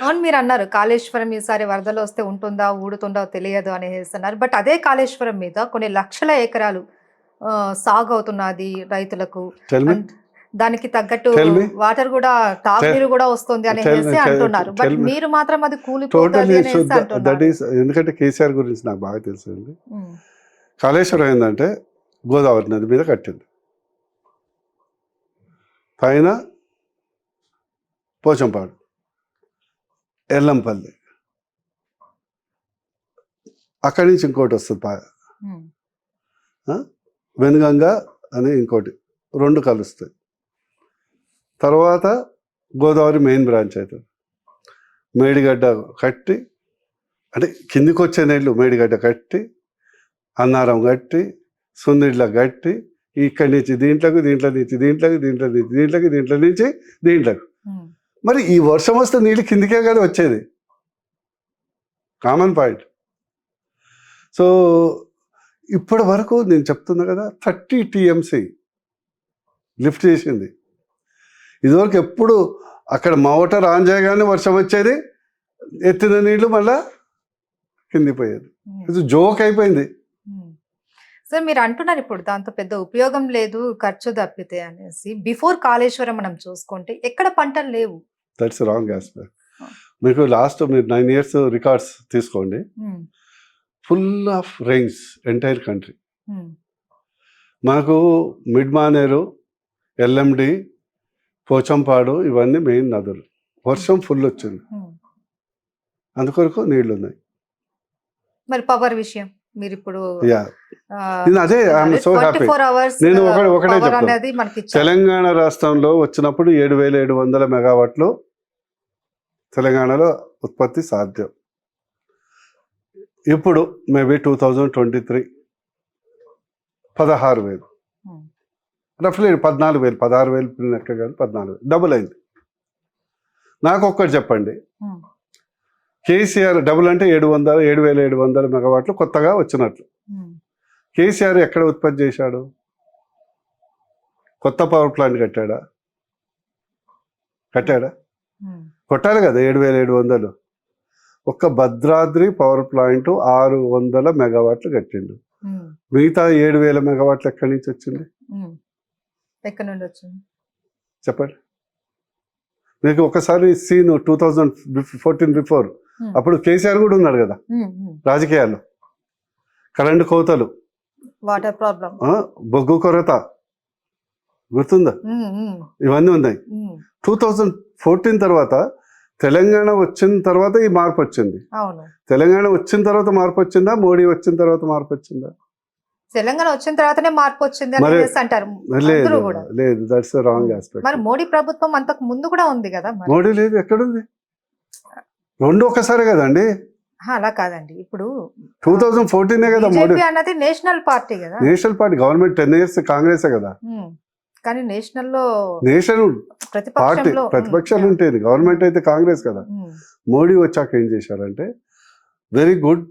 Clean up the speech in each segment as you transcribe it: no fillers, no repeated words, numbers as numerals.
అవును, మీరన్నారు కాళేశ్వరం ఈసారి వరదలు వస్తే ఉంటుందా, ఊడుతుందో తెలియదు అనేసన్నారు. బట్ అదే కాళేశ్వరం మీద కొన్ని లక్షల ఎకరాలు సాగు అవుతున్నది రైతులకు. టెల్ మీ అండ్ దానికి తగ్గట్టు టెల్ మీ వాటర్ గూడా, తాగునీరు గూడా వస్తుంది టెల్ మీ అనేసి అంటున్నారు. బట్ టెల్ మీ మీరు మాత్రం అది టోటలీ కూలిపోతది అనేసి దట్ అంటున్నారు. ఈస్, ఎందుకంటే కేసీఆర్ గురించి నాకు బాగా తెలుసండి. హ్మ్. కాళేశ్వరం ఏంటంటే గోదావరి నది మీద కట్టింది, పైన పోచంపాడు, ఎల్లంపల్లి, అక్కడి నుంచి ఇంకోటి వస్తుంది హ్మ్. వెనుగంగ అని ఇంకోటి, రెండు కలుస్తాయి. తర్వాత గోదావరి మెయిన్ బ్రాంచ్ అవుతుంది. మేడిగడ్డ కట్టి, అంటే కిందికి వచ్చే నీళ్ళు మేడిగడ్డ కట్టి, అన్నారం కట్టి, సుందిళ్ళ కట్టి, ఇక్కడి నుంచి దీంట్లోకి, దీంట్లో నుంచి దీంట్లోకి, దీంట్లో నుంచి దీంట్లోకి, దీంట్లో నుంచి దీంట్లోకి. హ్మ్. మరి ఈ వర్షం వస్తే నీళ్ళు కిందికే కదా వచ్చేది, కామన్ పాయింట్. సో ఇప్పటి వరకు నేను చెప్తున్నా కదా, 30 TMC లిఫ్ట్ చేసింది. ఇదివరకు ఎప్పుడు అక్కడ మోటార్ ఆన్ చేయగానే వర్షం వచ్చేది, ఎత్తిన నీళ్లు మళ్ళా కింది పోయేది. ఇది జోక్ అయిపోయింది. సార్, మీరు అంటున్నారు ఇప్పుడు దాంతో పెద్ద ఉపయోగం లేదు, ఖర్చు తప్పితే అనేసి. బిఫోర్ కాళేశ్వరం మనం చూసుకుంటే ఎక్కడ పంటలు లేవు. That's wrong aspect. మీకు లాస్ట్ మీరు 9 years రికార్డ్స్ తీసుకోండి, full of rains entire country. మాకు మిడ్ మానేరు, ఎల్ఎండి, పోచంపాడు ఇవన్నీ మెయిన్ నదులు. వర్షం ఫుల్ వచ్చింది, అందుకొరకు నీళ్లు ఉన్నాయి. మరి పవర్ విషయం మీరు ఇప్పుడు నేను అదే ఐఎమ్ సో హ్యాపీ. నేను ఒకటే చెప్తాను, తెలంగాణ రాష్ట్రంలో వచ్చినప్పుడు 7,700 మెగావాట్లు తెలంగాణలో ఉత్పత్తి సాధ్యం. ఇప్పుడు మేబీ 2023 16,000, రఫ్లీ 14,000, 16,000 లెక్క కాదు, 14,000 డబుల్ అయింది. నాకు ఒక్కటి చెప్పండి, కేసీఆర్ డబుల్ అంటే 7,700 మెగావాట్లు కొత్తగా వచ్చినట్లు. కేసీఆర్ ఎక్కడ ఉత్పత్తి చేశాడు? కొత్త పవర్ ప్లాంట్ కట్టాడా? కొట్టాలి కదా 7,700. ఒక్క భద్రాద్రి పవర్ ప్లాంట్ 600 మెగావాట్లు కట్టిండు. మిగతా 7,000 మెగావాట్లు ఎక్కడి నుంచి వచ్చింది? చెప్పండి. మీకు ఒకసారి సీన్ 2014 బిఫోర్, అప్పుడు కేసీఆర్ కూడా ఉన్నాడు కదా రాజకీయాల్లో. కరెంటు కోతలు, వాటర్ ప్రాబ్లం, బొగ్గు కొరత గుర్తుందా? ఇవన్నీ ఉన్నాయి. 2014 తర్వాత తెలంగాణ వచ్చిన తర్వాత ఈ మార్పు వచ్చింది. తెలంగాణ వచ్చిన తర్వాత మార్పు వచ్చిందా, మోడీ వచ్చిన తర్వాత మార్పు వచ్చిందా? తెలంగాణ వచ్చిన తర్వాతనే మార్పు వచ్చింది అంటారు. లేదు, దట్స్ రాంగ్ ఆస్పెక్ట్. మరి మోడీ ప్రభుత్వం అంతకు ముందు కూడా ఉంది కదా. మోడీ లేదు, ఎక్కడుంది? రెండు ఒకసారి కదండి. అలా కాదండి, ఇప్పుడు 2014 కదా మోడీ అన్నది నేషనల్ పార్టీ కదా. National party government 10 years Congress కదా. కానీ నేషనల్ లో పార్టీ ప్రతిపక్షాలు ఉంటాయి, గవర్నమెంట్ అయితే కాంగ్రెస్ కదా. మోడీ వచ్చాక ఏం చేశారంటే వెరీ గుడ్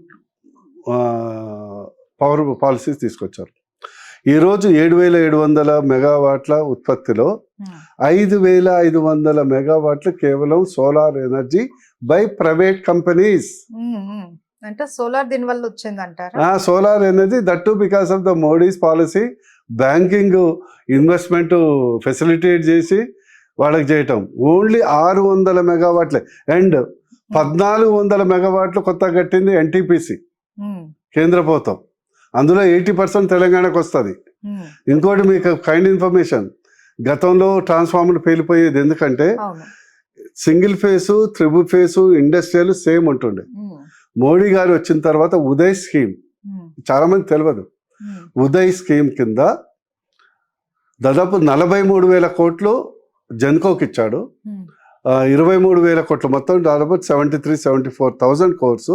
పవర్ పాలసీస్ తీసుకొచ్చారు. ఈరోజు 7,700 మెగావాట్ల ఉత్పత్తిలో 5,500 మెగావాట్లు కేవలం solar energy by private companies. అంటే సోలార్ దీని వల్ల వచ్చింది అంటారా? Solar energy, that to because of the Modi's policy. Banking investment facilitate చేసి వాళ్ళకి చేయటం. ఓన్లీ 600 మెగావాట్లే. అండ్ 1,400 మెగావాట్లు కొత్తగా కట్టింది ఎన్టీపీసీ, కేంద్ర ప్రభుత్వం. అందులో 80% తెలంగాణకు వస్తుంది. ఇంకోటి మీకు కైండ్ ఇన్ఫర్మేషన్, గతంలో ట్రాన్స్ఫార్మర్ పేలిపోయేది ఎందుకంటే single face, triple face, industrial same ఉంటుండే. మోడీ గారు వచ్చిన తర్వాత ఉదయ్ స్కీమ్, చాలా మంది తెలియదు, ఉదయ్ స్కీమ్ కింద దాదాపు 43,000 కోట్లు జెన్కోకి ఇచ్చాడు. 23,000 కోట్లు, మొత్తం దాదాపు 73,000-74,000 crores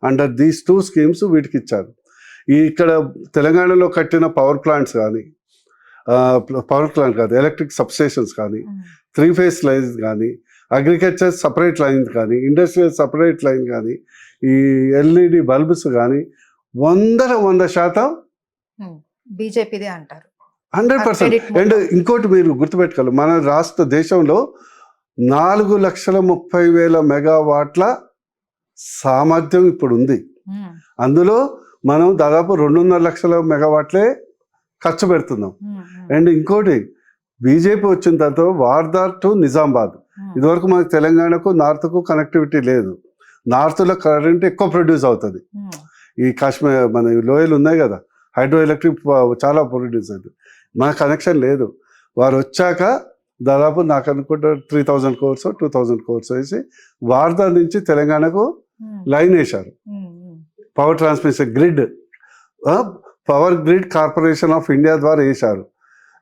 అండర్ దీస్ 2 schemes వీటికి ఇచ్చారు. ఇక్కడ తెలంగాణలో కట్టిన పవర్ ప్లాంట్స్ కానీ, పవర్ ప్లాంట్ కాదు, ఎలక్ట్రిక్ సబ్స్టేషన్స్ కానీ, 3 phase లైన్స్ కానీ, అగ్రికల్చర్ సపరేట్ లైన్ కానీ, ఇండస్ట్రియల్ సపరేట్ లైన్ కానీ, ఈ ఎల్ఈడి బల్బ్స్ కానీ 100% బీజేపీదే అంటారు, 100%. అండ్ ఇంకోటి మీరు గుర్తుపెట్టుకోవాలి, మన రాష్ట్ర దేశంలో 4,30,000 మెగావాట్ల సామర్థ్యం ఇప్పుడు ఉంది. అందులో మనం దాదాపు 2.5 లక్షల మెగావాట్లే ఖర్చు పెడుతున్నాం. అండ్ ఇంకోటి, బీజేపీ వచ్చిన తర్వాత వార్దార్ టు నిజామాబాద్, ఇదివరకు మనకు తెలంగాణకు నార్త్కు కనెక్టివిటీ లేదు. నార్త్లో కరెంట్ ఎక్కువ ప్రొడ్యూస్ అవుతుంది. ఈ కాశ్మీర్ మన లోయలు ఉన్నాయి కదా, హైడ్రో ఎలక్ట్రిక్ చాలా ప్రొడ్యూస్ అవుతుంది. మన కనెక్షన్ లేదు. వారు వచ్చాక దాదాపు నాకు అనుకుంటే 3,000 crores 2,000 crores వేసి వార్దా నుంచి తెలంగాణకు లైన్ వేశారు. Power transmission grid, power grid corporation of India ద్వారా వేశారు.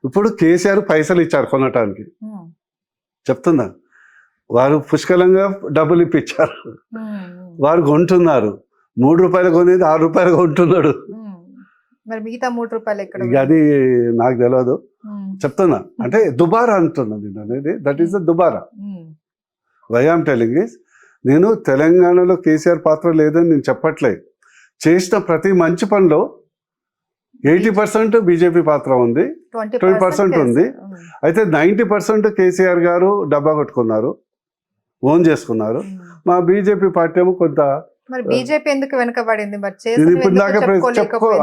ఇప్పుడు కేసీఆర్ పైసలు ఇచ్చారు కొనటానికి. చెప్తున్నా, వారు పుష్కలంగా డబ్బులు ఇప్పించారు. వారు కొంటున్నారు. 3 రూపాయలు కొనేది 6 రూపాయలు కొంటున్నాడు. మరి మిగతా 3 రూపాయలు ఎక్కడ? అది నాకు తెలియదు. చెప్తున్నా, అంటే దుబారా అంటున్నా నేను అనేది. దట్ ఈస్ ద దుబారా. వై ఆమ్ టెలింగ్ ఇస్, నేను తెలంగాణలో కేసీఆర్ పాత్ర లేదని నేను చెప్పట్లేదు. చేసిన ప్రతి మంచి పనిలో 80% బీజేపీ పాత్ర ఉంది, 20% ఉంది. అయితే 90% కేసీఆర్ గారు డబ్బా కొట్టుకున్నారు, ఓన్ చేసుకున్నారు. మా బీజేపీ పార్టీ ఏమో కొంత. మరి బీజేపీ ఎందుకు వెనకబడింది? ఇది ఇప్పుడు దాకా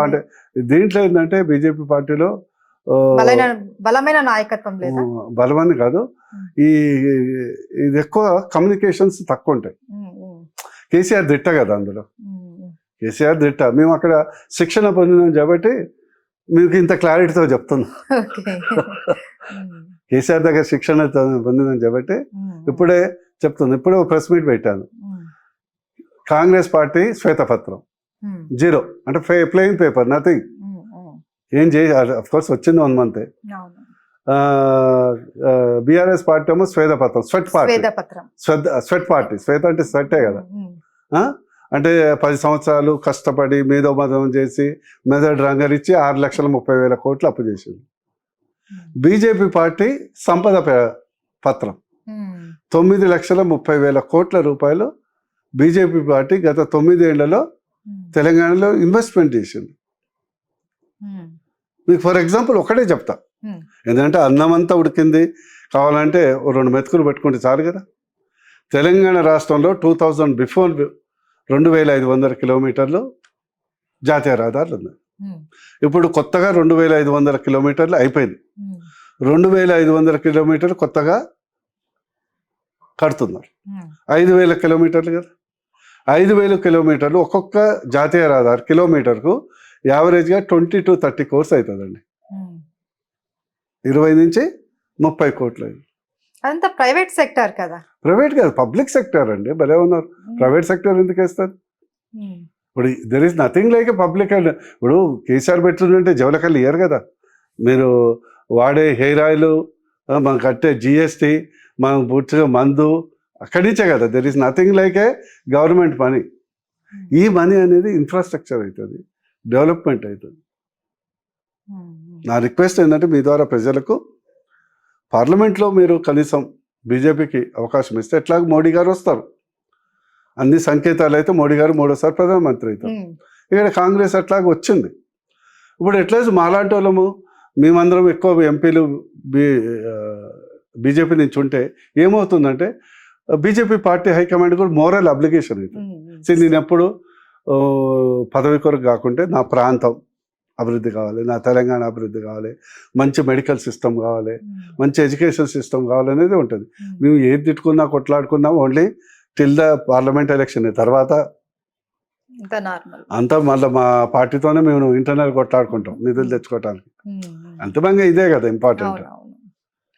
అంటే దీంట్లో ఏంటంటే బీజేపీ పార్టీలో బలమైన నాయకత్వం లేదు. బలమని కాదు, ఇది ఎక్కువ కమ్యూనికేషన్స్ తక్కువ ఉంటాయి. కేసీఆర్ దిట్ట కదా, అందులో కేసీఆర్ దిట్ట. మేము అక్కడ శిక్షణ పొందినాం కాబట్టి మీకు ఇంత క్లారిటీతో చెప్తున్నా. కేసీఆర్ దగ్గర శిక్షణ పొందినాం కాబట్టి ఇప్పుడే చెప్తున్నా. ఇప్పుడే ఒక ప్రెస్ మీట్ పెట్టాను. కాంగ్రెస్ పార్టీ శ్వేతపత్రం 0, అంటే ప్లెయిన్ పేపర్, నథింగ్. ఏం చేయాలి, అఫ్ కోర్స్ వచ్చింది 1 month. బీఆర్ఎస్ పార్టీ ఏమో శ్వేతపత్రం, స్వెట్ పార్టీ. స్వెట్ పార్టీ, శ్వేత అంటే స్వెట్టే కదా. అంటే 10 సంవత్సరాలు కష్టపడి మేధోమదనం చేసి మెదడు రంగరిచ్చి 6,30,000 కోట్లు అప్పు చేసింది. బీజేపీ పార్టీ సంపద పత్రం 9,30,000 కోట్ల రూపాయలు బీజేపీ పార్టీ గత 9 ఏళ్లలో తెలంగాణలో ఇన్వెస్ట్మెంట్ చేసింది. మీకు ఫర్ ఎగ్జాంపుల్ ఒకటే చెప్తా, ఎందుకంటే అన్నం అంతా ఉడికింది, కావాలంటే 2 మెతుకులు పెట్టుకుంటే చాలు కదా. తెలంగాణ రాష్ట్రంలో 2000 బిఫోర్ 2,500 కిలోమీటర్లు జాతీయ రహదారులు ఉన్నాయి. ఇప్పుడు కొత్తగా 2,500 కిలోమీటర్లు అయిపోయింది. 2,500 కిలోమీటర్లు కొత్తగా కడుతున్నారు. 5,000 కిలోమీటర్లు కదా. 5,000 కిలోమీటర్లు ఒక్కొక్క జాతీయ రహదారి కిలోమీటర్కు యావరేజ్గా 20 to 30 crores అవుతుందండి. 20 నుంచి 30 కోట్లు. అదంతా ప్రైవేట్ సెక్టర్ కదా. ప్రైవేట్ కాదు, పబ్లిక్ సెక్టర్ అండి. భలే ఉన్నారు. ప్రైవేట్ సెక్టర్ ఎందుకు వేస్తారు? ఇప్పుడు there is nothing like a public. And ఇప్పుడు కేసీఆర్ పెట్టుంటే జవలకల్లి ఇయ్యరు కదా. మీరు వాడే హెయిర్ ఆయిల్, మనం కట్టే జిఎస్టీ, మనం పూర్తిగా మందు అక్కడి నుంచే కదా. There is nothing like A government money. ఈ మనీ అనేది ఇన్ఫ్రాస్ట్రక్చర్ అవుతుంది, డెవలప్మెంట్ అవుతుంది. నా రిక్వెస్ట్ ఏంటంటే మీ ద్వారా ప్రజలకు పార్లమెంట్లో మీరు కనీసం బీజేపీకి అవకాశం ఇస్తే, ఎట్లాగ మోడీ గారు వస్తారు, అన్ని సంకేతాలు అయితే మోడీ గారు 3వ ప్రధానమంత్రి అవుతారు. ఇక్కడ కాంగ్రెస్ అట్లాగ వచ్చింది. ఇప్పుడు ఎట్లయితే మాలాంటి వాళ్ళము మేమందరం ఎక్కువ ఎంపీలు బీజేపీ నుంచి ఉంటే ఏమవుతుందంటే బీజేపీ పార్టీ హైకమాండ్ కూడా మోరల్ అబ్లిగేషన్ అవుతుంది. నేను ఎప్పుడు పదవి కొరకు కాకుంటే నా ప్రాంతం అభివృద్ధి కావాలి, నా తెలంగాణ అభివృద్ధి కావాలి, మంచి మెడికల్ సిస్టమ్ కావాలి, మంచి ఎడ్యుకేషన్ సిస్టమ్ కావాలనేది ఉంటుంది. మేము ఏది తిట్టుకున్నా కొట్లాడుకున్నాం only till the parliament election. తర్వాత అంతా మళ్ళీ మా పార్టీతోనే మేము ఇంటర్నల్ కొట్లాడుకుంటాం నిధులు తెచ్చుకోవటానికి. అంతిమంగా ఇదే కదా ఇంపార్టెంట్.